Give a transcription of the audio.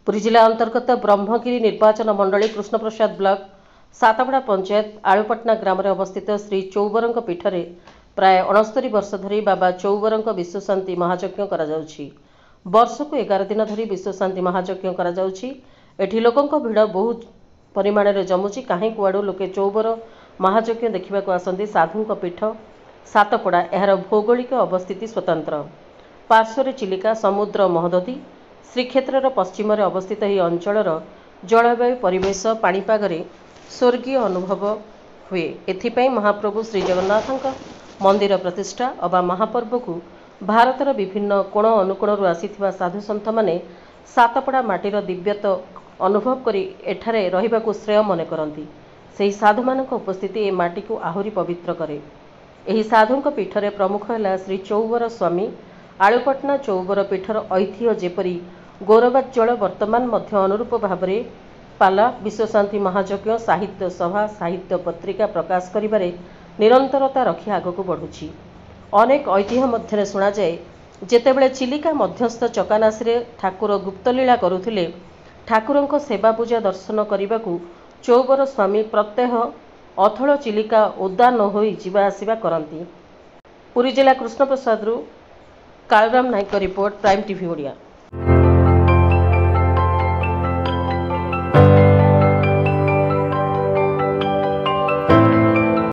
पुरी जिला अंतर्गत ब्रह्मगिरी निर्वाचन मंडली कृष्णप्रसाद ब्लॉक सातपड़ा पंचायत आलुपटना ग्राम अवस्थित श्री चौबरंक पीठ में प्राय 69 वर्ष धरी बाबा चौबरंक विश्वशांति महायज्ञ वर्ष को 11 दिन धरी विश्वशांति महायज्ञ एठी लोकंक भिड़ बहुत परिमाण में जमुची कहीं कुआड़ू लोके चौबर महायज्ञ देखा आसती साधुंक पीठ सातपड़ा यार भौगोलिक अवस्थिति स्वतंत्र पार्श्व चिलिका समुद्र महोदधी श्रीक्षेत्र पश्चिम में अवस्थित यह अंचल जलवायु परिवेश पाणीपाग स्वर्गीय अनुभव हुए। एथिपाई महाप्रभु श्री जगन्नाथ मंदिर प्रतिष्ठा अबा महापर्व को भारतर विभिन्न कोण अनुकोण आसीथिबा साधु सन्थ माने सातपड़ा माटीर दिव्यत अनुभव करी एठारे रहिबाकु श्रेय मने करती। सेही साधु मानक उपस्थिति ए माटी को आहुरी पवित्र करे। एही साधुंक पीठरे प्रमुख है श्री चौबर स्वामी आलुपटना चौबर पीठर ऐतिह्य जेपरी गौरवोज्ज्वल वर्तमान मध्य अनुरूप भाव में पाला विश्वशांति महायज्ञ साहित्य सभा साहित्य पत्रिका प्रकाश करिबारे निरंतरता रखी आगक बढ़ुछि। अनेक ऐतिह्य मध्य शुणा जाए जेतेबेले चिलिका मध्यस्थ चकानासी ठाकुर गुप्तलीला करुथिले ठाकुरंक सेवा पूजा दर्शन करने चौबर स्वामी प्रत्यह अथल चिलिका ओदा न होई जीवा आसिबा करती। पुरी जिला कृष्णप्रसाद कालराम नायक रिपोर्ट प्राइम टीवी ओडिया।